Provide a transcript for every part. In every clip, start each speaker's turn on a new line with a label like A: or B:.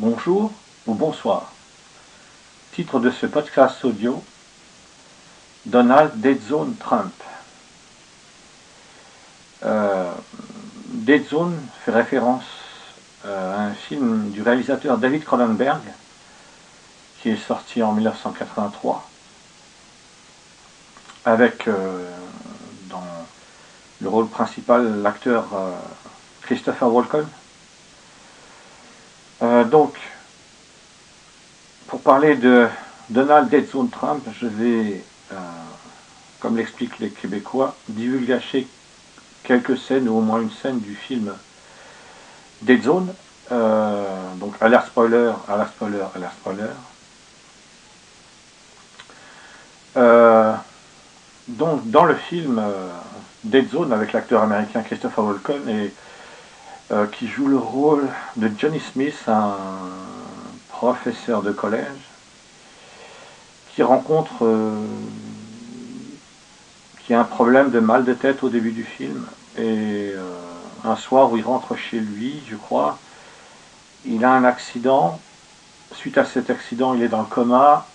A: Bonjour ou bonsoir. Titre de ce podcast audio, Donald Dead Zone Trump. Dead Zone fait référence à un film du réalisateur David Cronenberg qui est sorti en 1983 avec dans le rôle principal l'acteur Christopher Walken. Donc, pour parler de Donald Dead Zone Trump, je vais, comme l'expliquent les Québécois, divulgacher quelques scènes, ou au moins une scène du film Dead Zone. Donc, alerte spoiler, alerte spoiler, alerte spoiler. Donc, dans le film Dead Zone, avec l'acteur américain Christopher Walken, et qui joue le rôle de Johnny Smith, un professeur de collège, qui rencontre, qui a un problème de mal de tête au début du film, et un soir où il rentre chez lui, je crois, il a un accident. Suite à cet accident, il est dans le coma,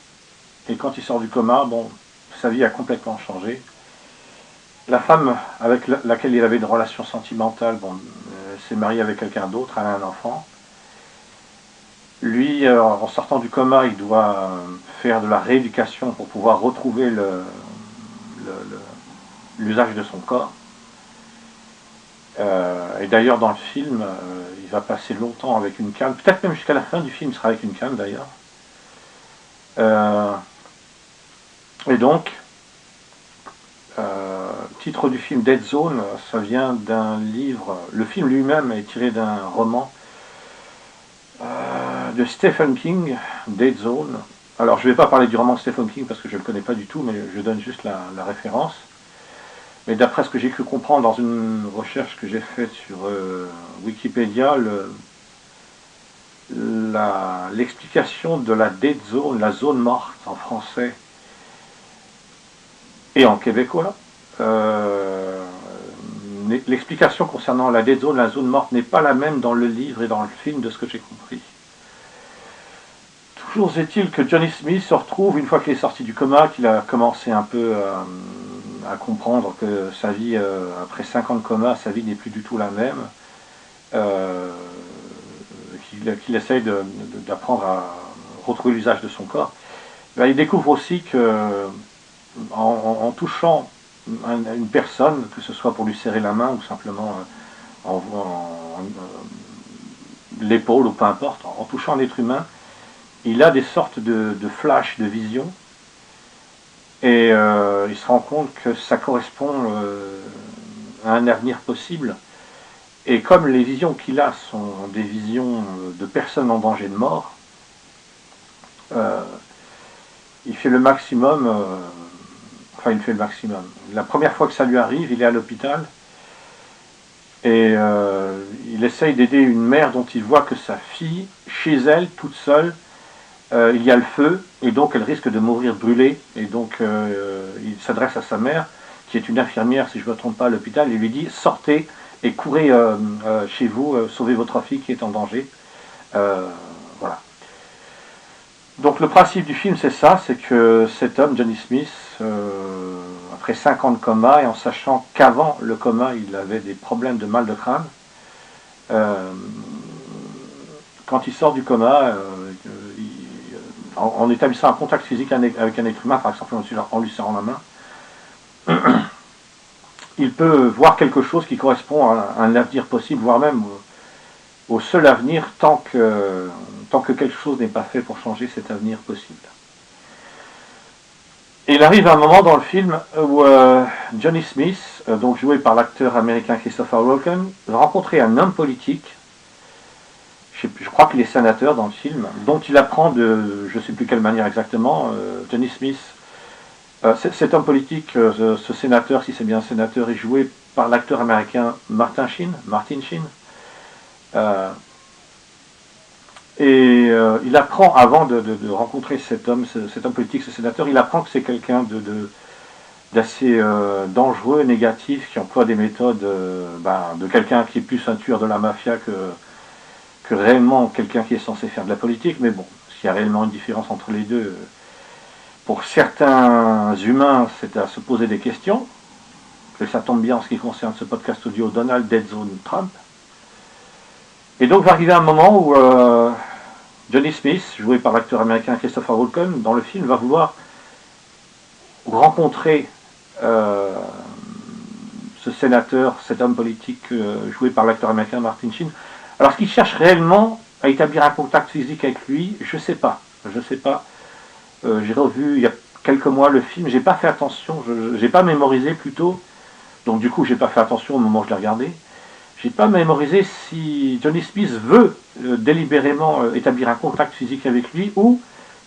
A: et quand il sort du coma, bon, sa vie a complètement changé. La femme avec laquelle il avait une relation sentimentale, bon, s'est mariée avec quelqu'un d'autre, elle a un enfant. Lui, en sortant du coma, il doit faire de la rééducation pour pouvoir retrouver l'usage de son corps. Et d'ailleurs, dans le film, il va passer longtemps avec une canne, peut-être même jusqu'à la fin du film, il sera avec une canne d'ailleurs. Et donc, titre du film Dead Zone, ça vient d'un livre, le film lui-même est tiré d'un roman de Stephen King, Dead Zone. Alors je ne vais pas parler du roman de Stephen King parce que je ne le connais pas du tout, mais je donne juste la référence. Mais d'après ce que j'ai cru comprendre dans une recherche que j'ai faite sur Wikipédia, l'explication de la Dead Zone, la zone morte en français et en québécois, l'explication concernant la Dead Zone, la zone morte, n'est pas la même dans le livre et dans le film, de ce que j'ai compris. Toujours est-il que Johnny Smith se retrouve, une fois qu'il est sorti du coma, qu'il a commencé un peu à comprendre que sa vie, après 5 ans de coma, sa vie n'est plus du tout la même, qu'il essaye d'apprendre à retrouver l'usage de son corps. Ben, il découvre aussi que en touchant une personne, que ce soit pour lui serrer la main ou simplement l'épaule ou peu importe, en touchant un être humain, il a des sortes de flash, de visions, et il se rend compte que ça correspond à un avenir possible. Et comme les visions qu'il a sont des visions de personnes en danger de mort, il fait le maximum, enfin il fait le maximum. La première fois que ça lui arrive, il est à l'hôpital, et il essaye d'aider une mère dont il voit que sa fille, chez elle, toute seule, il y a le feu, et donc elle risque de mourir brûlée, et donc il s'adresse à sa mère, qui est une infirmière, si je ne me trompe pas, à l'hôpital, et lui dit « Sortez et courez chez vous, sauvez votre fille qui est en danger. » Voilà. Donc le principe du film, c'est ça, c'est que cet homme, Johnny Smith, après 5 ans de coma, et en sachant qu'avant le coma, il avait des problèmes de mal de crâne, quand il sort du coma, en établissant un contact physique avec un être humain, par exemple en lui serrant la main, il peut voir quelque chose qui correspond à un avenir possible, voire même au seul avenir, tant que quelque chose n'est pas fait pour changer cet avenir possible. Et il arrive à un moment dans le film où Johnny Smith, donc joué par l'acteur américain Christopher Walken, va rencontrer un homme politique, je crois qu'il est sénateur dans le film, dont il apprend de, je ne sais plus quelle manière exactement, Johnny Smith, cet homme politique, ce sénateur, si c'est bien un sénateur, est joué par l'acteur américain Martin Sheen. Il apprend, avant de rencontrer cet homme politique, ce sénateur, il apprend que c'est quelqu'un d'assez dangereux, négatif, qui emploie des méthodes de quelqu'un qui est plus un tueur de la mafia que que réellement quelqu'un qui est censé faire de la politique, mais bon, s'il y a réellement une différence entre les deux, pour certains humains, c'est à se poser des questions. Et ça tombe bien en ce qui concerne ce podcast audio, Donald Dead Zone Trump. Et donc va arriver un moment où Johnny Smith, joué par l'acteur américain Christopher Walken, dans le film, va vouloir rencontrer ce sénateur, cet homme politique joué par l'acteur américain Martin Sheen. Alors, est-ce qu'il cherche réellement à établir un contact physique avec lui? Je sais pas. Je sais pas. J'ai revu il y a quelques mois le film, j'ai pas fait attention, j'ai pas mémorisé plutôt. Donc du coup, j'ai pas fait attention au moment où je l'ai regardé. J'ai pas mémorisé si Johnny Smith veut délibérément établir un contact physique avec lui ou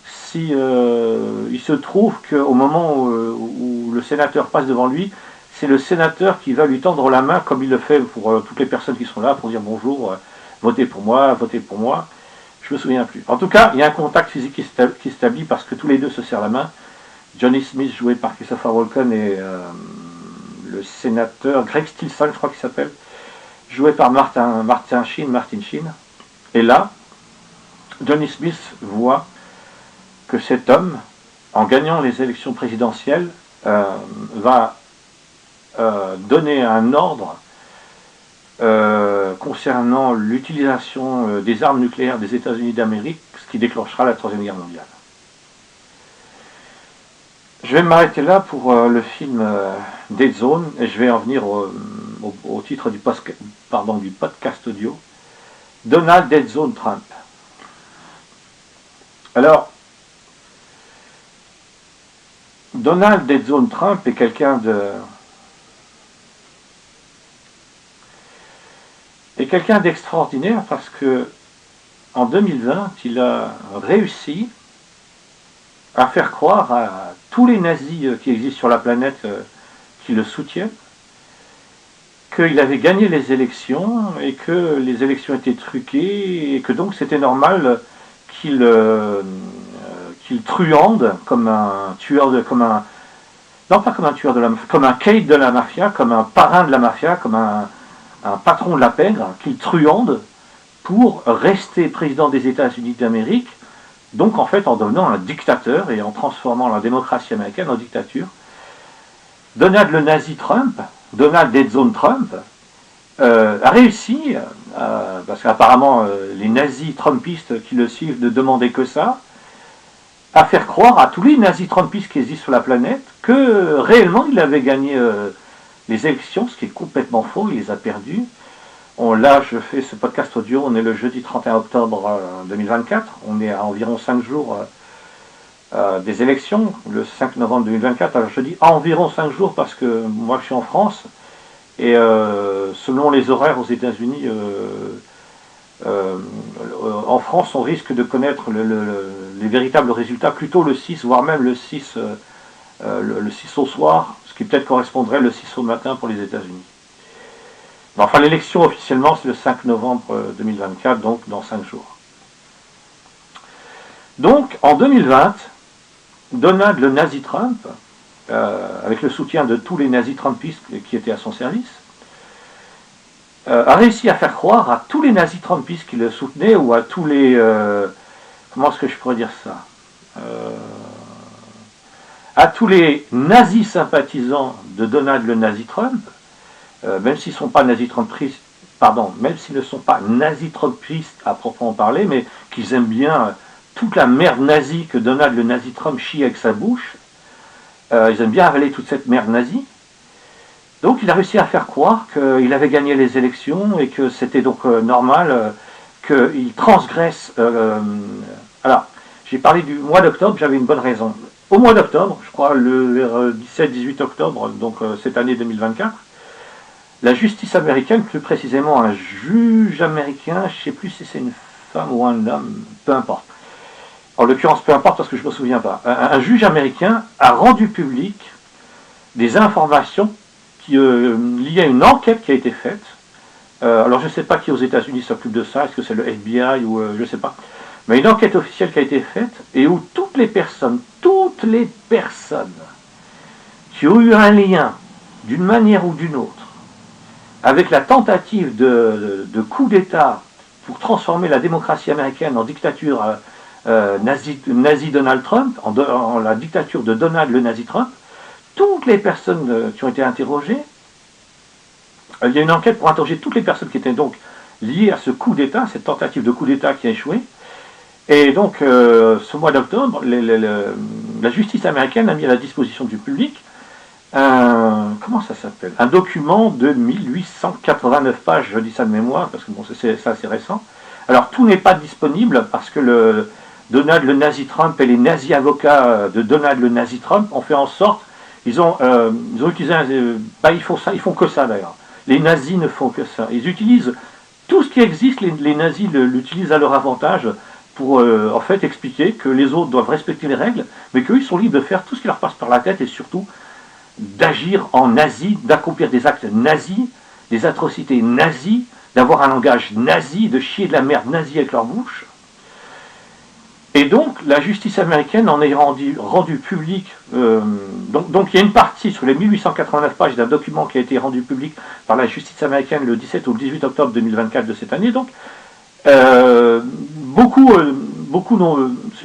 A: si il se trouve qu'au moment où le sénateur passe devant lui, c'est le sénateur qui va lui tendre la main comme il le fait pour toutes les personnes qui sont là pour dire bonjour, votez pour moi, votez pour moi. Je me souviens plus. En tout cas, il y a un contact physique qui s'établit parce que tous les deux se serrent la main. Johnny Smith, joué par Christopher Walken, et le sénateur Greg Stilson, je crois qu'il s'appelle, joué par Martin Sheen. Et là, Johnny Smith voit que cet homme, en gagnant les élections présidentielles, va donner un ordre concernant l'utilisation des armes nucléaires des États-Unis d'Amérique, ce qui déclenchera la Troisième Guerre mondiale. Je vais m'arrêter là pour le film Dead Zone, et je vais en venir au titre du podcast audio, Donald Dead Zone Trump. Alors, Donald Dead Zone Trump est quelqu'un d'extraordinaire parce que en 2020, il a réussi à faire croire à tous les nazis qui existent sur la planète qui le soutiennent qu'il avait gagné les élections et que les élections étaient truquées et que donc c'était normal qu'il truande comme un tueur comme un Kate de la mafia, comme un parrain de la mafia, comme un patron de la pègre, qu'il truande pour rester président des États-Unis d'Amérique, donc en fait en devenant un dictateur et en transformant la démocratie américaine en dictature. Donald le nazi Trump, Donald Dead Zone Trump, a réussi, parce qu'apparemment les nazis trumpistes qui le suivent ne demandaient que ça, à faire croire à tous les nazis trumpistes qui existent sur la planète que réellement il avait gagné les élections, ce qui est complètement faux, il les a perdues. Là, je fais ce podcast audio, on est le jeudi 31 octobre 2024, on est à environ 5 jours des élections, le 5 novembre 2024, alors je dis environ 5 jours parce que moi je suis en France, et selon les horaires aux États-Unis, en France, on risque de connaître les véritables résultats plutôt le 6, voire même le 6 au soir, ce qui peut-être correspondrait le 6 au matin pour les États-Unis. Enfin, l'élection officiellement, c'est le 5 novembre 2024, donc dans 5 jours. Donc, en 2020, Donald le nazi Trump, avec le soutien de tous les nazis trumpistes qui étaient à son service, a réussi à faire croire à tous les nazis trumpistes qui le soutenaient, ou à tous les... comment est-ce que je pourrais dire ça à tous les nazis sympathisants de Donald le nazi Trump, même s'ils ne sont pas nazis trumpistes, même s'ils ne sont pas nazis trumpistes à proprement parler, mais qu'ils aiment bien toute la merde nazie que Donald le nazi Trump chie avec sa bouche, ils aiment bien avaler toute cette merde nazie. Donc il a réussi à faire croire qu'il avait gagné les élections et que c'était donc normal qu'il transgresse... alors, j'ai parlé du mois d'octobre, j'avais une bonne raison. Au mois d'octobre, je crois vers 17-18 octobre, donc cette année 2024, la justice américaine, plus précisément un juge américain, je ne sais plus si c'est une femme ou un homme, peu importe. En l'occurrence, peu importe parce que je ne me souviens pas. Un juge américain a rendu public des informations liées à une enquête qui a été faite. Alors je ne sais pas qui aux États-Unis s'occupe de ça, est-ce que c'est le FBI ou je ne sais pas. Mais une enquête officielle qui a été faite et où toutes les personnes qui ont eu un lien d'une manière ou d'une autre avec la tentative de coup d'État pour transformer la démocratie américaine en dictature nazi Donald Trump, en la dictature de Donald le nazi Trump. Toutes les personnes qui ont été interrogées, il y a une enquête pour interroger toutes les personnes qui étaient donc liées à ce coup d'État, cette tentative de coup d'État qui a échoué. Et donc, ce mois d'octobre, la justice américaine a mis à la disposition du public comment ça s'appelle, un document de 1889 pages, je dis ça de mémoire, parce que bon, c'est assez récent. Alors, tout n'est pas disponible, parce que Donald le nazi Trump et les nazis avocats de Donald le nazi Trump ont fait en sorte, ils ont utilisé, ils font que ça d'ailleurs. Les nazis ne font que ça. Ils utilisent tout ce qui existe, les nazis l'utilisent à leur avantage pour en fait expliquer que les autres doivent respecter les règles, mais qu'eux ils sont libres de faire tout ce qui leur passe par la tête et surtout d'agir en nazi, d'accomplir des actes nazis, des atrocités nazies, d'avoir un langage nazi, de chier de la merde nazie avec leur bouche. Et donc, la justice américaine en est rendu public. Donc, il y a une partie sur les 1889 pages d'un document qui a été rendu public par la justice américaine le 17 ou le 18 octobre 2024 de cette année. Donc,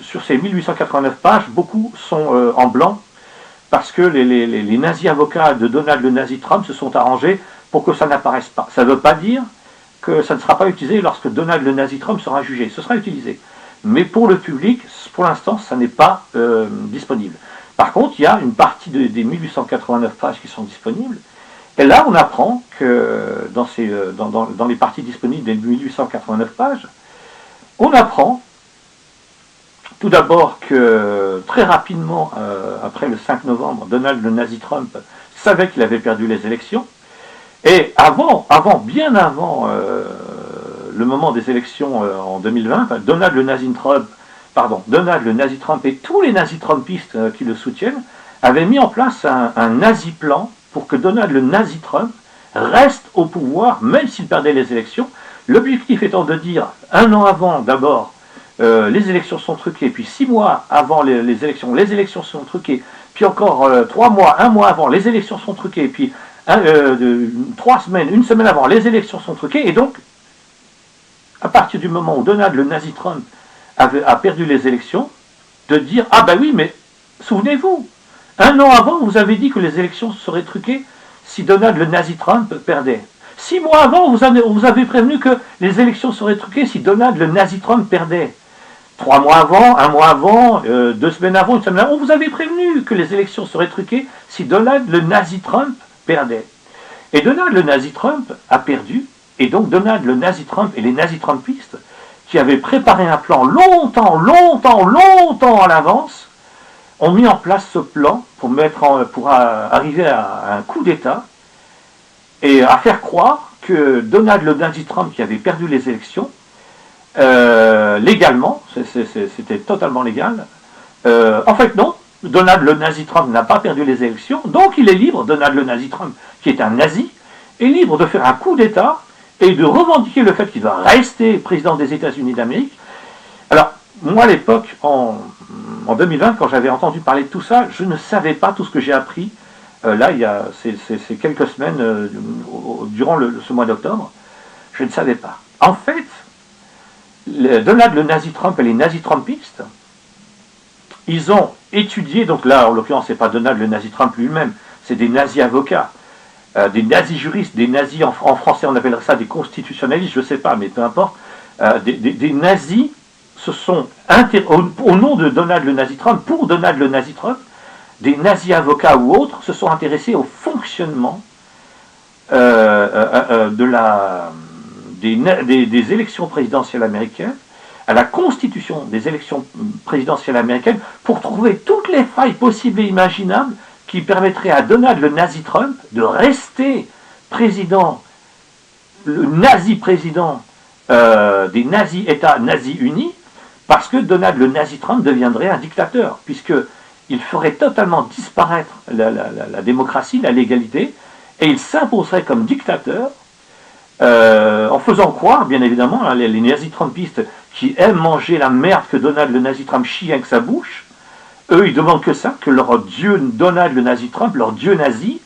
A: sur ces 1889 pages, beaucoup sont en blanc parce que les nazis avocats de Donald le nazi Trump se sont arrangés pour que ça n'apparaisse pas. Ça ne veut pas dire que ça ne sera pas utilisé lorsque Donald le nazi Trump sera jugé. Ce sera utilisé. Mais pour le public, pour l'instant, ça n'est pas disponible. Par contre, il y a une partie des 1889 pages qui sont disponibles. Et là, on apprend que dans les parties disponibles des 1889 pages, on apprend tout d'abord que très rapidement, après le 5 novembre, Donald le nazi Trump savait qu'il avait perdu les élections. Et bien avant le moment des élections en 2020, Donald le nazi Trump et tous les nazis trumpistes qui le soutiennent avaient mis en place un nazi plan pour que Donald le nazi Trump reste au pouvoir, même s'il perdait les élections. L'objectif étant de dire, un an avant d'abord, les élections sont truquées, puis 6 mois avant les élections sont truquées, puis encore 3 mois, 1 mois avant, les élections sont truquées, puis 3 semaines, 1 semaine avant, les élections sont truquées, et donc, à partir du moment où Donald le nazi Trump a perdu les élections, de dire, ah ben oui, mais souvenez-vous, 1 an avant, vous avez dit que les élections seraient truquées si Donald le nazi Trump perdait. 6 mois avant, vous avez prévenu que les élections seraient truquées si Donald le nazi Trump perdait. 3 mois avant, 1 mois avant, 2 semaines avant, 1 semaine avant, vous avez prévenu que les élections seraient truquées si Donald le nazi Trump perdait. Et Donald le nazi Trump a perdu, et donc Donald le nazi Trump et les nazis trumpistes, qui avaient préparé un plan longtemps à l'avance, ont mis en place ce plan pour arriver à un coup d'État et à faire croire que Donald le nazi Trump, qui avait perdu les élections, légalement, c'était totalement légal, en fait non, Donald le nazi Trump n'a pas perdu les élections, donc il est libre, Donald le nazi Trump, qui est un nazi, est libre de faire un coup d'État et de revendiquer le fait qu'il va rester président des États-Unis d'Amérique. Alors, moi à l'époque, en 2020, quand j'avais entendu parler de tout ça, je ne savais pas tout ce que j'ai appris là, il y a ces quelques semaines, durant ce mois d'octobre, je ne savais pas. En fait, Donald le nazi Trump et les nazis trumpistes, ils ont étudié, donc là en l'occurrence c'est pas Donald le nazi Trump lui-même, c'est des nazis avocats, des nazis juristes, des nazis, en français on appellerait ça des constitutionnalistes, je ne sais pas, mais peu importe, des nazis se sont, au nom de Donald le nazi Trump, pour Donald le nazi Trump, des nazis avocats ou autres se sont intéressés au fonctionnement des élections présidentielles américaines, à la constitution des élections présidentielles américaines, pour trouver toutes les failles possibles et imaginables qui permettraient à Donald le nazi Trump de rester président, le nazi président des nazis États nazis unis, parce que Donald le nazi Trump deviendrait un dictateur, puisqu'il ferait totalement disparaître la démocratie, la légalité, et il s'imposerait comme dictateur, en faisant croire, bien évidemment, hein, les nazis trumpistes qui aiment manger la merde que Donald le nazi Trump chie avec sa bouche, eux, ils demandent que ça, que leur dieu Donald le nazi Trump, leur dieu nazi,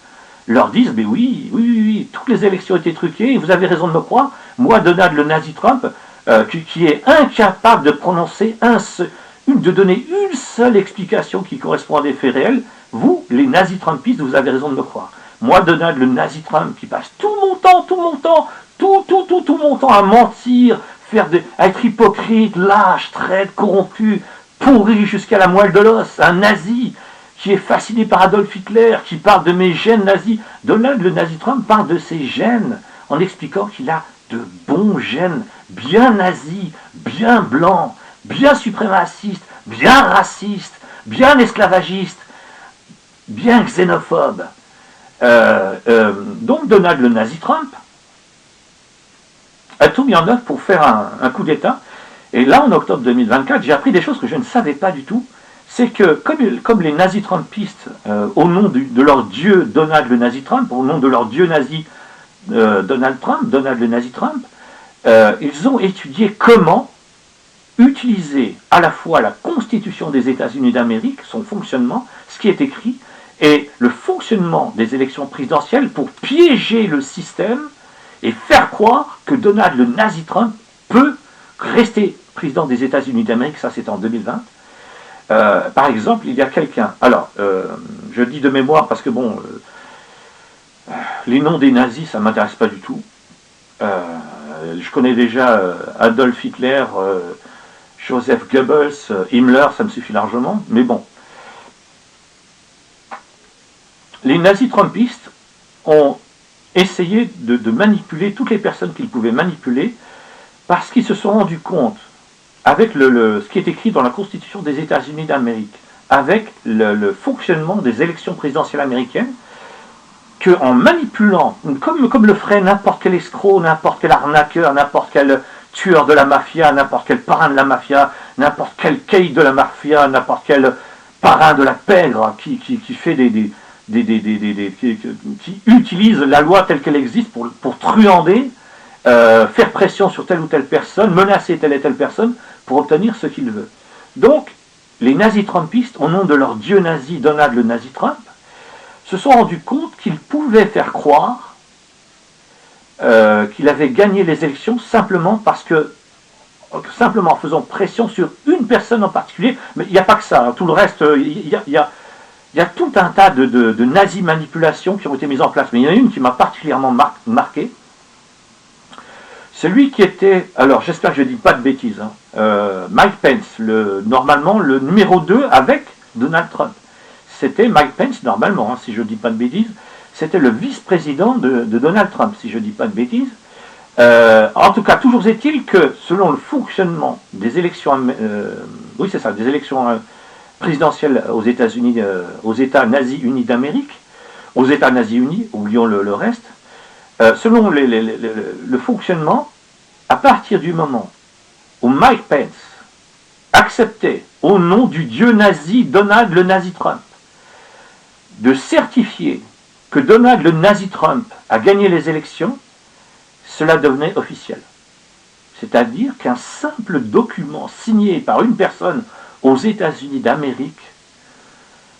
A: leur disent, mais oui, toutes les élections étaient truquées, et vous avez raison de me croire, moi, Donald le nazi Trump, qui est incapable de prononcer de donner une seule explication qui correspond à des faits réels, vous, les nazis-trumpistes, vous avez raison de me croire. Moi, Donald, le nazi-Trump, qui passe tout mon temps à mentir, à être hypocrite, lâche, traître, corrompu, pourri jusqu'à la moelle de l'os, un nazi qui est fasciné par Adolf Hitler, qui parle de mes gènes nazis. Donald, le nazi-Trump, parle de ses gènes en expliquant qu'il a de bons gènes, bien nazis, bien blancs, bien suprémacistes, bien racistes, bien esclavagistes, bien xénophobes. Donc Donald, le nazi-Trump, a tout mis en œuvre pour faire un coup d'État. Et là, en octobre 2024, j'ai appris des choses que je ne savais pas du tout. C'est que, comme les nazis-trumpistes, au nom de leur dieu Donald le nazi-Trump, au nom de leur dieu nazi Donald le nazi-Trump, ils ont étudié comment utiliser à la fois la Constitution des États-Unis d'Amérique, son fonctionnement, ce qui est écrit, et le fonctionnement des élections présidentielles pour piéger le système et faire croire que Donald le nazi-Trump peut rester président des États-Unis d'Amérique. Ça, c'est en 2020. Par exemple, il y a quelqu'un, alors, je dis de mémoire parce que bon, les noms des nazis, ça ne m'intéresse pas du tout. Je connais déjà Adolf Hitler, Joseph Goebbels, Himmler, ça me suffit largement, mais bon. Les nazis-trumpistes ont essayé de manipuler toutes les personnes qu'ils pouvaient manipuler parce qu'ils se sont rendus compte, avec ce qui est écrit dans la Constitution des États-Unis d'Amérique, avec le fonctionnement des élections présidentielles américaines, qu'en manipulant, comme le ferait n'importe quel escroc, n'importe quel arnaqueur, n'importe quel tueur de la mafia, n'importe quel parrain de la mafia, n'importe quel caïd de la mafia, n'importe quel parrain de la pègre qui fait qui utilise la loi telle qu'elle existe pour truander, faire pression sur telle ou telle personne, menacer telle et telle personne pour obtenir ce qu'il veut. Donc, les nazis-trumpistes, au nom de leur dieu nazi, Donald le nazi-Trump, se sont rendus compte qu'ils pouvaient faire croire qu'il avait gagné les élections simplement en faisant pression sur une personne en particulier, mais il n'y a pas que ça, hein. Tout le reste, il y a tout un tas de nazi-manipulations qui ont été mises en place, mais il y en a une qui m'a particulièrement marqué. Celui qui était, alors j'espère que je ne dis pas de bêtises, hein, Mike Pence, normalement le numéro 2 avec Donald Trump. C'était Mike Pence, normalement, hein, si je ne dis pas de bêtises, c'était le vice-président de Donald Trump, si je ne dis pas de bêtises. En tout cas, toujours est-il que, selon le fonctionnement des élections, oui c'est ça, des élections présidentielles aux États-Unis, aux États nazis unis d'Amérique, aux États nazis unis, oublions le reste, selon le fonctionnement, à partir du moment où Mike Pence acceptait, au nom du dieu nazi Donald le nazi-Trump, de certifier que Donald le nazi-Trump a gagné les élections, cela devenait officiel. C'est-à-dire qu'un simple document signé par une personne aux États-Unis d'Amérique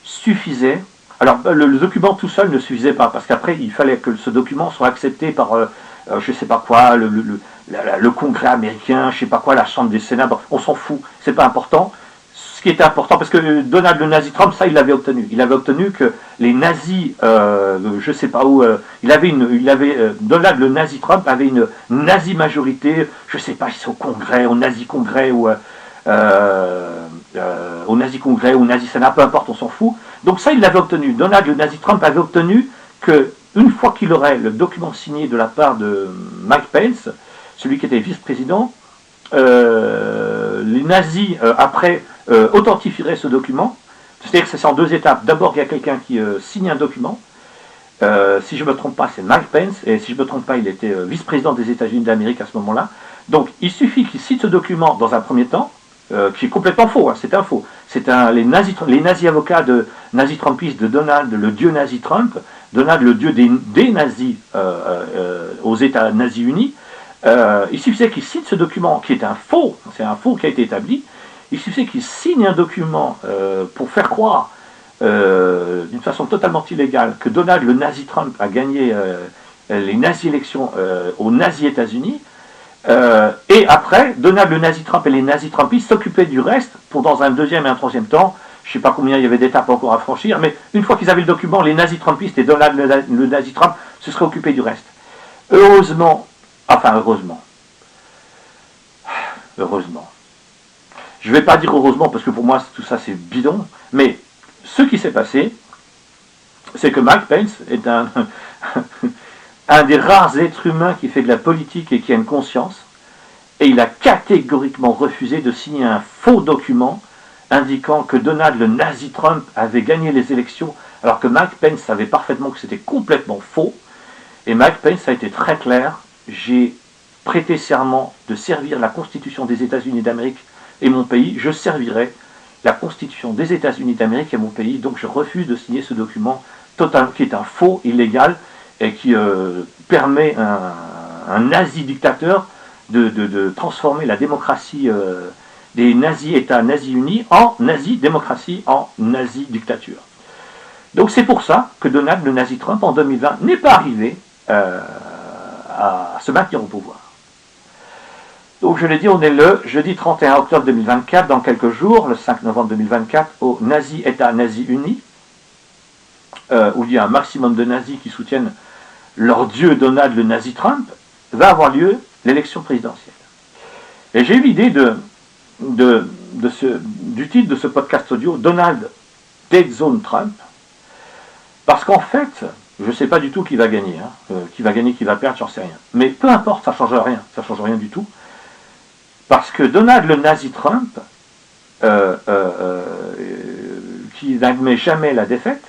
A: suffisait. Alors, le document tout seul ne suffisait pas, parce qu'après, il fallait que ce document soit accepté par, je ne sais pas quoi, le Congrès américain, je ne sais pas quoi, la Chambre des Sénats. Bon, on s'en fout, c'est pas important. Ce qui était important, parce que Donald le nazi-Trump, ça, il l'avait obtenu. Il avait obtenu que les nazis, je ne sais pas où, Donald le nazi-Trump avait une nazi-majorité, je ne sais pas si c'est au Congrès, au nazi-congrès, ou au nazi-congrès, ou au nazi-sénat, peu importe, on s'en fout. Donc ça, il l'avait obtenu. Donald le nazi-Trump avait obtenu que, une fois qu'il aurait le document signé de la part de Mike Pence, celui qui était vice-président, les nazis, après, authentifieraient ce document. C'est-à-dire que c'est en deux étapes. D'abord, il y a quelqu'un qui signe un document. Si je ne me trompe pas, c'est Mike Pence. Et si je ne me trompe pas, il était vice-président des États-Unis d'Amérique à ce moment-là. Donc, il suffit qu'il cite ce document dans un premier temps, qui est complètement faux, hein, c'est un faux. C'est les nazis avocats de nazi-trumpistes de Donald, le dieu nazi-Trump, Donald, le dieu des nazis aux États nazis unis. Il suffisait qu'il cite ce document qui est un faux, c'est un faux qui a été établi. Il suffisait qu'il signe un document pour faire croire, d'une façon totalement illégale, que Donald, le nazi-Trump, a gagné les nazi-élections aux nazis-États-Unis. Et après, Donald le nazi Trump et les nazis Trumpistes s'occupaient du reste pour dans un deuxième et un troisième temps. Je ne sais pas combien il y avait d'étapes encore à franchir, mais une fois qu'ils avaient le document, les nazis Trumpistes et Donald le nazi Trump se seraient occupés du reste. Heureusement, je ne vais pas dire heureusement parce que pour moi tout ça c'est bidon, mais ce qui s'est passé, c'est que Mike Pence est un des rares êtres humains qui fait de la politique et qui a une conscience, et il a catégoriquement refusé de signer un faux document indiquant que Donald le nazi Trump avait gagné les élections, alors que Mike Pence savait parfaitement que c'était complètement faux. Et Mike Pence a été très clair: j'ai prêté serment de servir la Constitution des États-Unis d'Amérique et mon pays, je servirai la Constitution des États-Unis d'Amérique et mon pays, donc je refuse de signer ce document qui est un faux, illégal, et qui permet un nazi dictateur de transformer la démocratie des États nazis unis en nazi-démocratie, en nazi-dictature. Donc c'est pour ça que Donald le nazi Trump en 2020 n'est pas arrivé à se maintenir au pouvoir. Donc je l'ai dit, on est le jeudi 31 octobre 2024, dans quelques jours, le 5 novembre 2024, au États nazis unis, où il y a un maximum de nazis qui soutiennent leur dieu Donald le nazi Trump, va avoir lieu l'élection présidentielle. Et j'ai eu l'idée du titre de ce podcast audio, Donald Dead Zone Trump, parce qu'en fait, je ne sais pas du tout qui va gagner, qui va gagner, qui va perdre, j'en sais rien. Mais peu importe, ça ne change rien du tout. Parce que Donald le nazi Trump, qui n'admet jamais la défaite,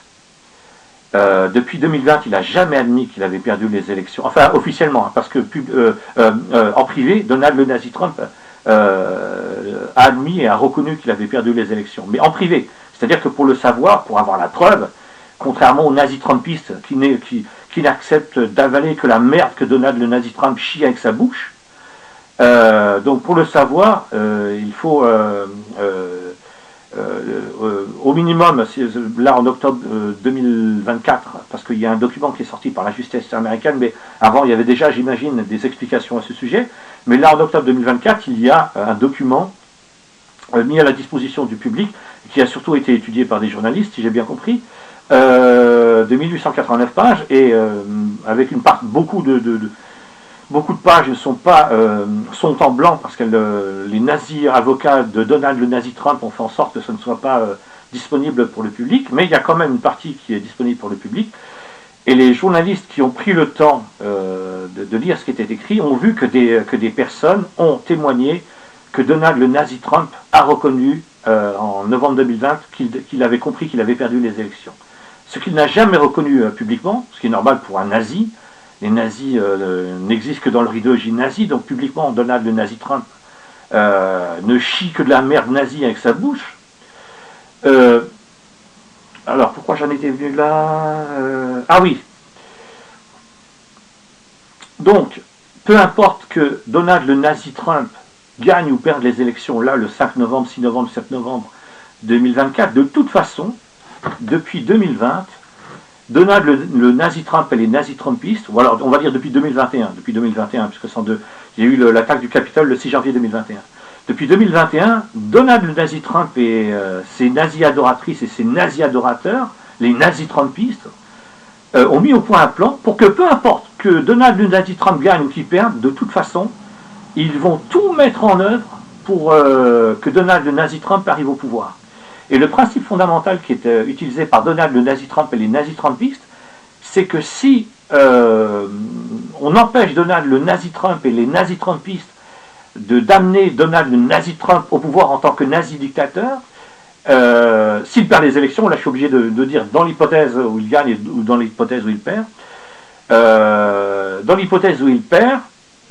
A: depuis 2020, il n'a jamais admis qu'il avait perdu les élections, enfin officiellement, parce que en privé, Donald le nazi Trump a admis et a reconnu qu'il avait perdu les élections, mais en privé. C'est-à-dire que pour le savoir, pour avoir la preuve, contrairement aux nazis Trumpistes qui n'acceptent d'avaler que la merde que Donald le nazi Trump chie avec sa bouche, donc pour le savoir, il faut au minimum, là en octobre 2024, parce qu'il y a un document qui est sorti par la justice américaine, mais avant il y avait déjà, j'imagine, des explications à ce sujet, mais là en octobre 2024, il y a un document mis à la disposition du public, qui a surtout été étudié par des journalistes, si j'ai bien compris, de 1889 pages, et avec une part, beaucoup de pages sont en blanc parce que les nazis avocats de Donald le nazi Trump ont fait en sorte que ce ne soit pas disponible pour le public, mais il y a quand même une partie qui est disponible pour le public. Et les journalistes qui ont pris le temps de lire ce qui était écrit ont vu que des personnes ont témoigné que Donald le nazi Trump a reconnu en novembre 2020 qu'il avait compris qu'il avait perdu les élections. Ce qu'il n'a jamais reconnu publiquement, ce qui est normal pour un nazi. Les nazis n'existent que dans leur idéologie nazie, donc publiquement Donald le nazi Trump ne chie que de la merde nazie avec sa bouche. Alors pourquoi j'en étais venu là Ah oui. Donc, peu importe que Donald le nazi Trump gagne ou perde les élections là le 5 novembre, 6 novembre, 7 novembre 2024, de toute façon, depuis 2020, Donald le nazi Trump et les nazis Trumpistes, ou alors on va dire depuis 2021, puisque il y a eu l'attaque du Capitole le 6 janvier 2021. Depuis 2021, Donald le nazi Trump et ses nazis adoratrices et ses nazis adorateurs, les nazis Trumpistes, ont mis au point un plan pour que peu importe que Donald le nazi Trump gagne ou qu'il perde, de toute façon, ils vont tout mettre en œuvre pour que Donald le nazi Trump arrive au pouvoir. Et le principe fondamental qui est utilisé par Donald le nazi Trump et les nazis Trumpistes, c'est que si on empêche Donald le nazi Trump et les nazis Trumpistes d'amener Donald le nazi Trump au pouvoir en tant que nazi dictateur, s'il perd les élections, là je suis obligé de dire dans l'hypothèse où il gagne ou dans l'hypothèse où il perd, dans l'hypothèse où il perd,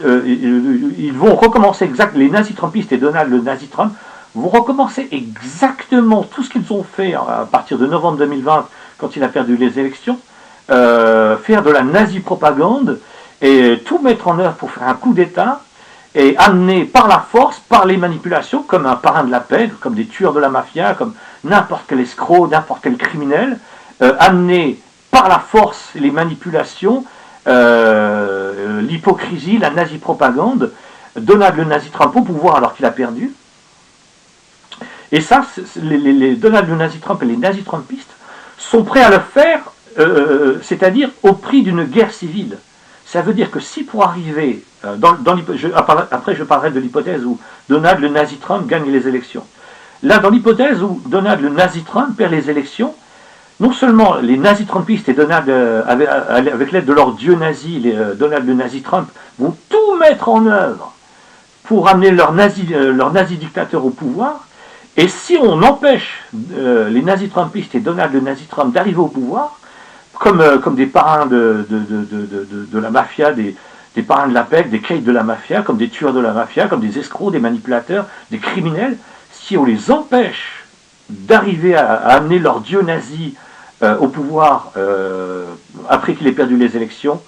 A: ils vont recommencer les nazis Trumpistes et Donald le nazi Trump vont recommencer exactement tout ce qu'ils ont fait à partir de novembre 2020, quand il a perdu les élections, faire de la nazi-propagande et tout mettre en œuvre pour faire un coup d'État et amener par la force, par les manipulations, comme un parrain de la pègre, comme des tueurs de la mafia, comme n'importe quel escroc, n'importe quel criminel, amener par la force les manipulations, l'hypocrisie, la nazi-propagande, Donald le nazi Trump au pouvoir alors qu'il a perdu. Et ça, les Donald le nazi Trump et les nazis trumpistes sont prêts à le faire, c'est-à-dire au prix d'une guerre civile. Ça veut dire que si pour arriver, après je parlerai de l'hypothèse où Donald le nazi Trump gagne les élections. Là, dans l'hypothèse où Donald le nazi Trump perd les élections, non seulement les nazis trumpistes et Donald, avec l'aide de leur dieu nazi, Donald le nazi Trump, vont tout mettre en œuvre pour amener leur nazi dictateur au pouvoir, et si on empêche les nazis trumpistes et Donald le nazi Trump d'arriver au pouvoir, comme des parrains de la mafia, des parrains de la PEC, des caïds de la mafia, comme des tueurs de la mafia, comme des escrocs, des manipulateurs, des criminels, si on les empêche d'arriver à amener leur dieu nazi au pouvoir après qu'il ait perdu les élections,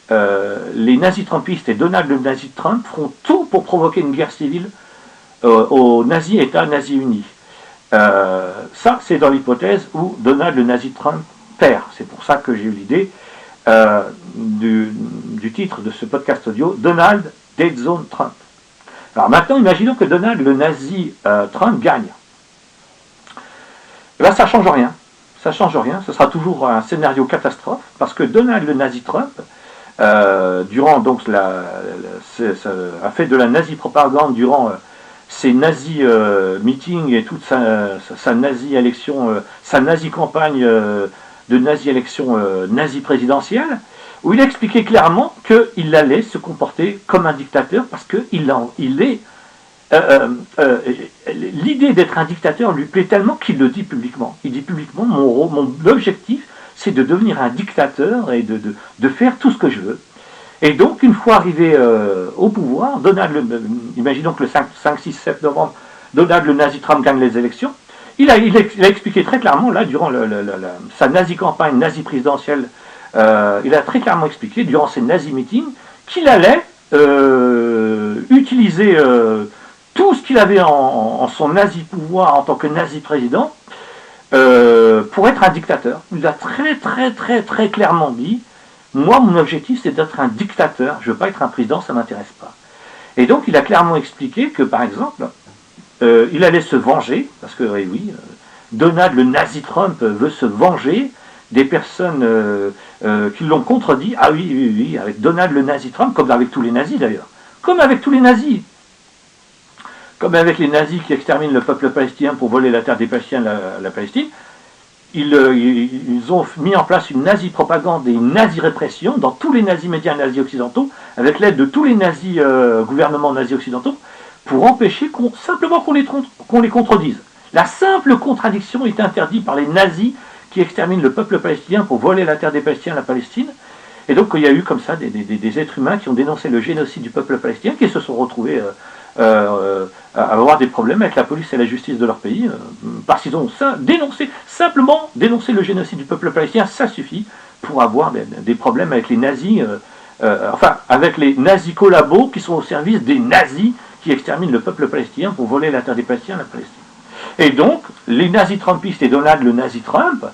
A: les nazis trumpistes et Donald le nazi Trump feront tout pour provoquer une guerre civile aux nazis États nazis unis. Ça, c'est dans l'hypothèse où Donald le nazi Trump perd. C'est pour ça que j'ai eu l'idée du titre de ce podcast audio, Donald Dead Zone Trump. Alors maintenant, imaginons que Donald le nazi Trump gagne. Et là, ça ne change rien. Ça ne change rien. Ce sera toujours un scénario catastrophe parce que Donald le nazi Trump, durant donc a fait de la nazi propagande durant ses nazi meetings et toute sa nazi élection, sa nazi campagne de nazi élection nazi présidentielle, où il a expliqué clairement qu'il allait se comporter comme un dictateur parce qu'il est l'idée d'être un dictateur lui plaît tellement qu'il le dit publiquement. Il dit publiquement, mon objectif, c'est de devenir un dictateur et de faire tout ce que je veux. Et donc, une fois arrivé au pouvoir, imaginons que le 5, 6, 7 novembre, Donald le nazi Trump gagne les élections, il a expliqué très clairement, là, durant sa nazi campagne, nazi présidentielle, il a très clairement expliqué, durant ses nazi meetings, qu'il allait utiliser tout ce qu'il avait en son nazi pouvoir en tant que nazi président pour être un dictateur. Il a très clairement dit, moi mon objectif c'est d'être un dictateur, je ne veux pas être un président, ça ne m'intéresse pas. Et donc il a clairement expliqué que par exemple, il allait se venger, parce que oui, Donald le nazi Trump veut se venger des personnes qui l'ont contredit, ah oui, avec Donald le nazi Trump, comme avec tous les nazis d'ailleurs, comme avec tous les nazis. Comme avec les nazis qui exterminent le peuple palestinien pour voler la terre des Palestiniens à la Palestine, ils ont mis en place une nazi-propagande et une nazi-répression dans tous les nazis médias nazis occidentaux, avec l'aide de tous les nazis gouvernements nazis occidentaux, pour empêcher simplement qu'on les contredise. La simple contradiction est interdite par les nazis qui exterminent le peuple palestinien pour voler la terre des Palestiniens à la Palestine. Et donc il y a eu comme ça des êtres humains qui ont dénoncé le génocide du peuple palestinien, qui se sont retrouvés à avoir des problèmes avec la police et la justice de leur pays, parce qu'ils ont simplement dénoncé le génocide du peuple palestinien, ça suffit pour avoir des problèmes avec les nazis, avec les nazis collabos qui sont au service des nazis qui exterminent le peuple palestinien pour voler la terre des Palestiniens à la Palestine. Et donc, les nazis trumpistes et Donald le nazi Trump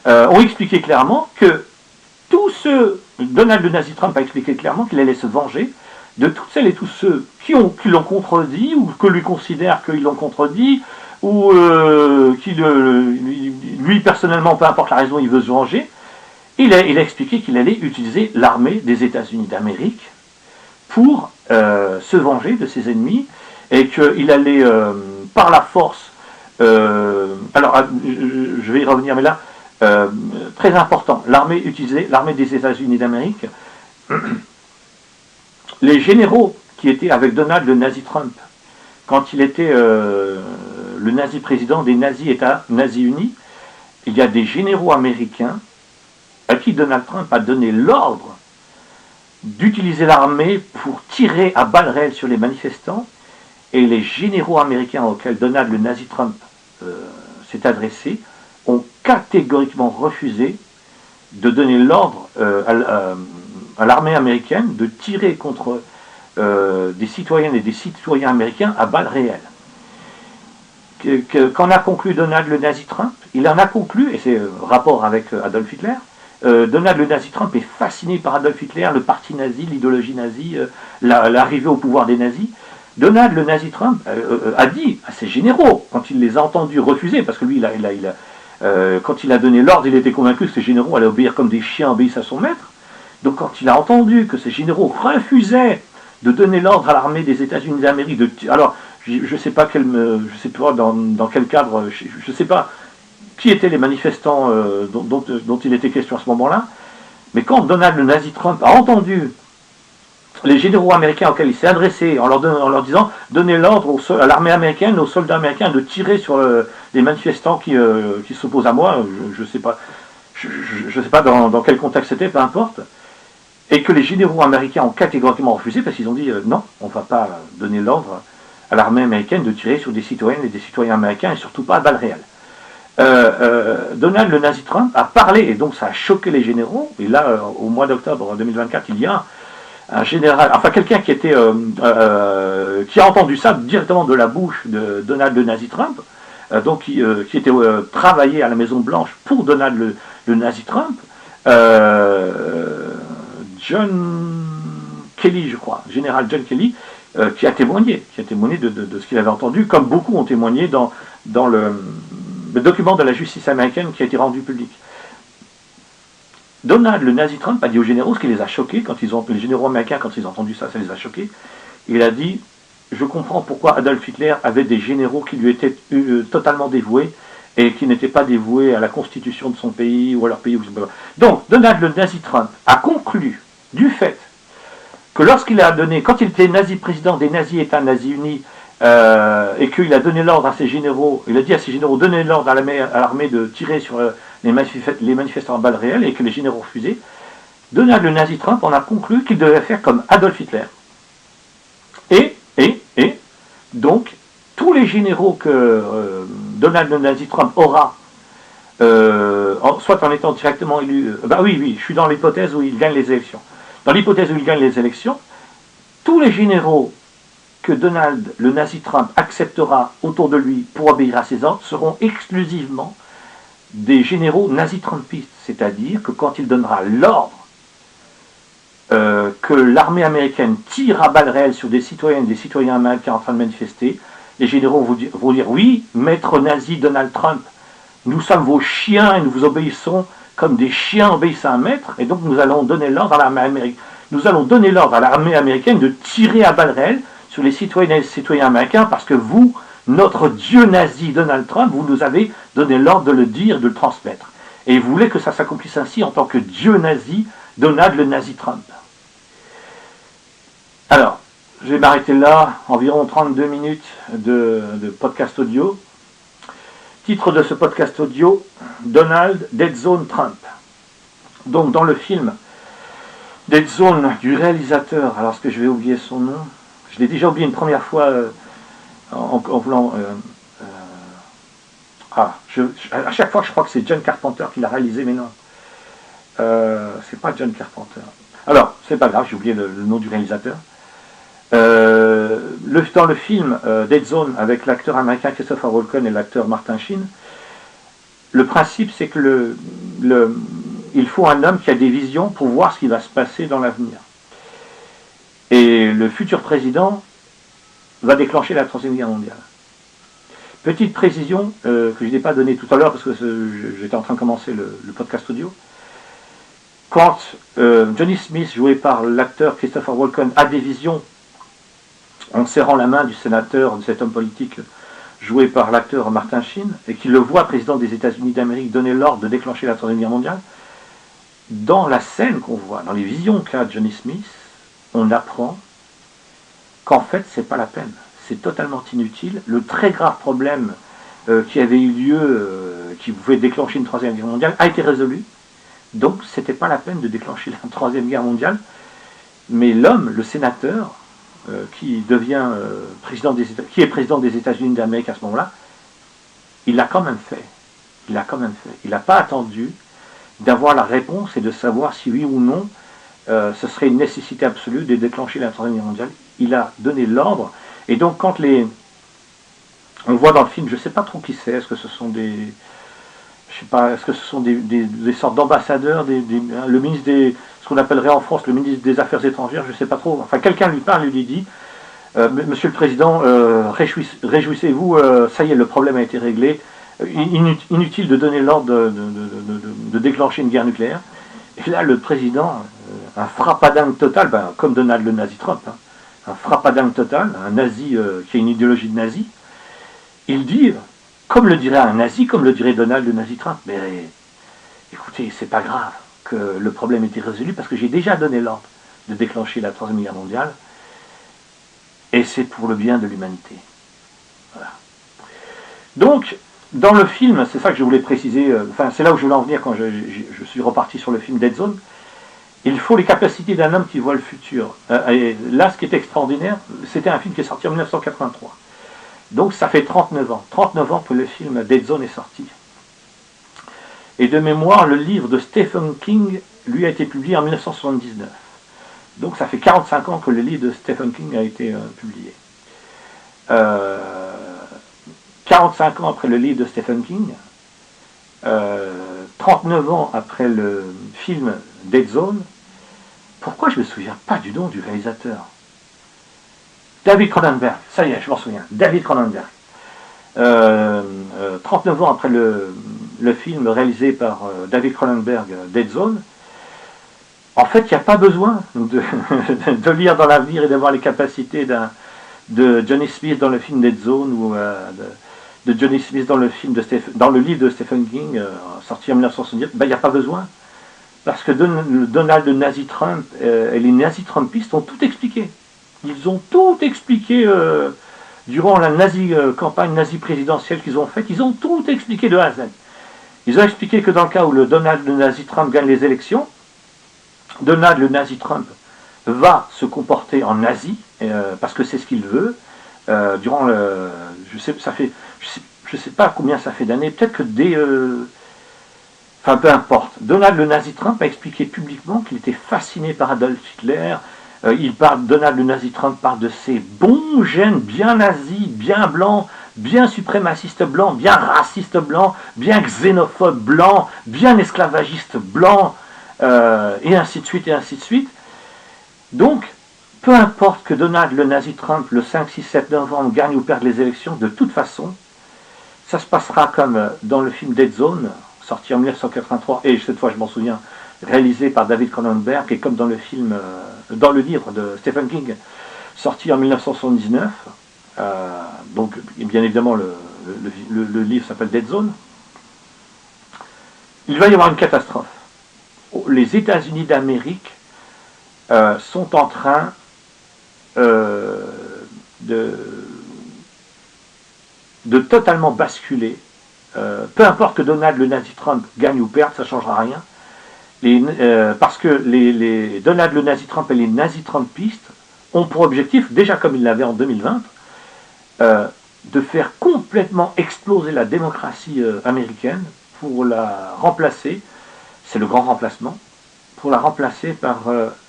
A: ont expliqué clairement que Donald le nazi Trump a expliqué clairement qu'il allait se venger de toutes celles et tous ceux qui l'ont contredit, ou que lui considèrent qu'ils l'ont contredit, ou lui personnellement, peu importe la raison, il veut se venger. Il a expliqué qu'il allait utiliser l'armée des États-Unis d'Amérique pour se venger de ses ennemis, et qu'il allait, par la force, alors je vais y revenir, mais là, très important, l'armée des États-Unis d'Amérique, les généraux qui étaient avec Donald le nazi Trump, quand il était le nazi président des nazis États nazis unis, il y a des généraux américains à qui Donald Trump a donné l'ordre d'utiliser l'armée pour tirer à balles réelles sur les manifestants, et les généraux américains auxquels Donald le nazi Trump s'est adressé ont catégoriquement refusé de donner l'ordre à l'armée américaine de tirer contre des citoyennes et des citoyens américains à balles réelles. Qu'en a conclu Donald le nazi Trump? Il en a conclu, et c'est rapport avec Adolf Hitler, Donald le nazi Trump est fasciné par Adolf Hitler, le parti nazi, l'idéologie nazie, l'arrivée au pouvoir des nazis. Donald le nazi Trump a dit à ses généraux, quand il les a entendus refuser, parce que lui, quand il a donné l'ordre, il était convaincu que ses généraux allaient obéir comme des chiens obéissent à son maître. Donc quand il a entendu que ses généraux refusaient de donner l'ordre à l'armée des États-Unis d'Amérique, alors je ne sais pas, dans quel cadre, je ne sais pas qui étaient les manifestants dont il était question à ce moment-là, mais quand Donald le nazi Trump a entendu les généraux américains auxquels il s'est adressé en leur disant donnez l'ordre à l'armée américaine, aux soldats américains de tirer sur les manifestants qui s'opposent à moi, je ne sais pas, dans quel contexte c'était, peu importe, et que les généraux américains ont catégoriquement refusé parce qu'ils ont dit non, on ne va pas donner l'ordre à l'armée américaine de tirer sur des citoyennes et des citoyens américains et surtout pas à balles réelles. Donald le nazi Trump a parlé et donc ça a choqué les généraux. Et là, au mois d'octobre 2024, il y a un général, enfin quelqu'un qui a entendu ça directement de la bouche de Donald le nazi Trump, qui était travaillé à la Maison Blanche pour Donald le nazi Trump, John Kelly, je crois, général John Kelly, qui a témoigné de ce qu'il avait entendu, comme beaucoup ont témoigné dans le document de la justice américaine qui a été rendu public. Donald, le nazi Trump, a dit aux généraux ce qui les a choqués, les généraux américains, quand ils ont entendu ça, ça les a choqués. Il a dit, je comprends pourquoi Adolf Hitler avait des généraux qui lui étaient totalement dévoués et qui n'étaient pas dévoués à la constitution de son pays ou à leur pays. Donc, Donald, le nazi Trump, a conclu du fait que lorsqu'il a donné, quand il était nazi président des nazis États nazis unis, et qu'il a donné l'ordre à ses généraux, il a dit à ses généraux, donnez l'ordre à l'armée de tirer sur les manifestants à balles réelles, et que les généraux refusaient, Donald le nazi Trump en a conclu qu'il devait faire comme Adolf Hitler. Et donc, tous les généraux que Donald le nazi Trump aura, soit en étant directement élu, oui, je suis dans l'hypothèse où il gagne les élections. Dans l'hypothèse où il gagne les élections, tous les généraux que Donald, le nazi Trump, acceptera autour de lui pour obéir à ses ordres seront exclusivement des généraux nazi-trumpistes. C'est-à-dire que quand il donnera l'ordre que l'armée américaine tire à balles réelles sur des citoyennes et des citoyens américains en train de manifester, les généraux vont dire oui, maître nazi Donald Trump, nous sommes vos chiens et nous vous obéissons comme des chiens obéissent à un maître, et donc nous allons donner l'ordre à l'armée américaine. Nous allons donner l'ordre à l'armée américaine de tirer à balles réelles sur les citoyennes et les citoyens américains parce que vous, notre dieu nazi Donald Trump, vous nous avez donné l'ordre de le dire, de le transmettre. Et vous voulez que ça s'accomplisse ainsi en tant que dieu nazi Donald le nazi Trump. Alors, je vais m'arrêter là, environ 32 minutes de podcast audio. Titre de ce podcast audio, Donald Dead Zone Trump. Donc dans le film Dead Zone du réalisateur, alors est-ce que je vais oublier son nom? Je l'ai déjà oublié une première fois en voulant... à chaque fois je crois que c'est John Carpenter qui l'a réalisé, mais non. C'est pas John Carpenter. Alors, c'est pas grave, j'ai oublié le nom du réalisateur. Dans le film Dead Zone, avec l'acteur américain Christopher Walken et l'acteur Martin Sheen, le principe c'est que il faut un homme qui a des visions pour voir ce qui va se passer dans l'avenir. Et le futur président va déclencher la Troisième Guerre mondiale. Petite précision que je n'ai pas donnée tout à l'heure parce que j'étais en train de commencer le podcast audio. Quand Johnny Smith, joué par l'acteur Christopher Walken, a des visions en serrant la main du sénateur, de cet homme politique joué par l'acteur Martin Sheen, et qu'il le voit, président des États-Unis d'Amérique, donner l'ordre de déclencher la Troisième Guerre mondiale, dans la scène qu'on voit, dans les visions qu'a Johnny Smith, on apprend qu'en fait, c'est pas la peine. C'est totalement inutile. Le très grave problème qui avait eu lieu, qui pouvait déclencher une Troisième Guerre mondiale, a été résolu. Donc, c'était pas la peine de déclencher la Troisième Guerre mondiale. Mais l'homme, le sénateur, qui devient qui est président des États-Unis d'Amérique à ce moment-là, il l'a quand même fait. Il n'a pas attendu d'avoir la réponse et de savoir si oui ou non ce serait une nécessité absolue de déclencher la Troisième Guerre mondiale. Il a donné l'ordre. Et donc quand on voit dans le film, je ne sais pas trop qui c'est, est-ce que ce sont des... je sais pas, est-ce que ce sont des sortes d'ambassadeurs, le ministre ce qu'on appellerait en France le ministre des Affaires étrangères, je ne sais pas trop. Enfin, quelqu'un lui parle et lui dit Monsieur le Président, réjouissez-vous, ça y est, le problème a été réglé. Inutile de donner l'ordre de déclencher une guerre nucléaire. Et là, le président, un frappadingue total, comme Donald le nazi Trump, hein, un frappadingue total, un nazi qui a une idéologie de nazi, il dit, comme le dirait un nazi, comme le dirait Donald le nazi Trump, mais écoutez, c'est pas grave que le problème ait été résolu parce que j'ai déjà donné l'ordre de déclencher la Troisième Guerre mondiale et c'est pour le bien de l'humanité. Voilà. Donc, dans le film, c'est ça que je voulais préciser, enfin c'est là où je voulais en venir quand je suis reparti sur le film Dead Zone, il faut les capacités d'un homme qui voit le futur. Et là, ce qui est extraordinaire, c'était un film qui est sorti en 1983. Donc ça fait 39 ans. 39 ans que le film Dead Zone est sorti. Et de mémoire, le livre de Stephen King, lui, a été publié en 1979. Donc ça fait 45 ans que le livre de Stephen King a été publié. 45 ans après le livre de Stephen King, 39 ans après le film Dead Zone, pourquoi je ne me souviens pas du nom du réalisateur? David Cronenberg, ça y est, je m'en souviens, David Cronenberg. 39 ans après le film réalisé par David Cronenberg, Dead Zone, en fait, il n'y a pas besoin de lire dans l'avenir et d'avoir les capacités de Johnny Smith dans le film Dead Zone ou de Johnny Smith dans le livre de Stephen King, sorti en 1970. Il n'y a pas besoin. Parce que Donald le nazi Trump et les nazi-trumpistes ont tout expliqué. Ils ont tout expliqué durant la campagne nazi-présidentielle qu'ils ont faite. Ils ont tout expliqué de A à Z. Ils ont expliqué que dans le cas où le Donald le nazi Trump gagne les élections, Donald le nazi Trump va se comporter en nazi, parce que c'est ce qu'il veut, durant le... Je sais pas combien ça fait d'années, peut-être que enfin, peu importe. Donald le nazi Trump a expliqué publiquement qu'il était fasciné par Adolf Hitler. Donald le nazi Trump parle de ces bons gènes bien nazis, bien blancs, bien suprémacistes blancs, bien racistes blancs, bien xénophobes blancs, bien esclavagistes blancs, et ainsi de suite, et ainsi de suite. Donc, peu importe que Donald le nazi Trump, le 5, 6, 7 novembre, gagne ou perde les élections, de toute façon, ça se passera comme dans le film Dead Zone, sorti en 1983, et cette fois je m'en souviens, réalisé par David Cronenberg, et comme dans le livre de Stephen King, sorti en 1979. Donc, bien évidemment, le livre s'appelle Dead Zone. Il va y avoir une catastrophe. Les États-Unis d'Amérique sont en train de totalement basculer. Peu importe que Donald le nazi Trump gagne ou perde, ça ne changera rien. Parce que Donald le nazi Trump et les nazi-trumpistes ont pour objectif, déjà comme ils l'avaient en 2020, de faire complètement exploser la démocratie américaine pour la remplacer, c'est le grand remplacement, pour la remplacer par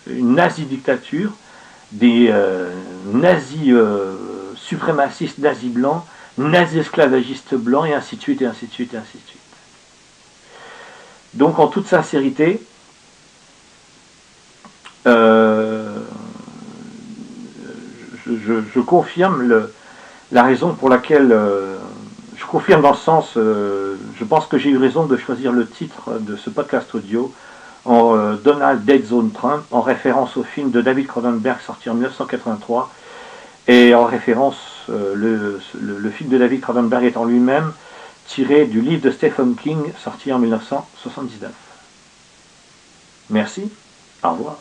A: une nazi-dictature, des nazis suprémacistes, nazis blancs, nazis esclavagistes blancs, et ainsi de suite, et ainsi de suite, et ainsi de suite. Donc, en toute sincérité, je confirme la raison pour laquelle, je confirme dans le sens, je pense que j'ai eu raison de choisir le titre de ce podcast audio, en Donald Dead Zone Trump, en référence au film de David Cronenberg sorti en 1983, et en référence, le film de David Cronenberg étant lui-même tiré du livre de Stephen King sorti en 1979. Merci, au revoir.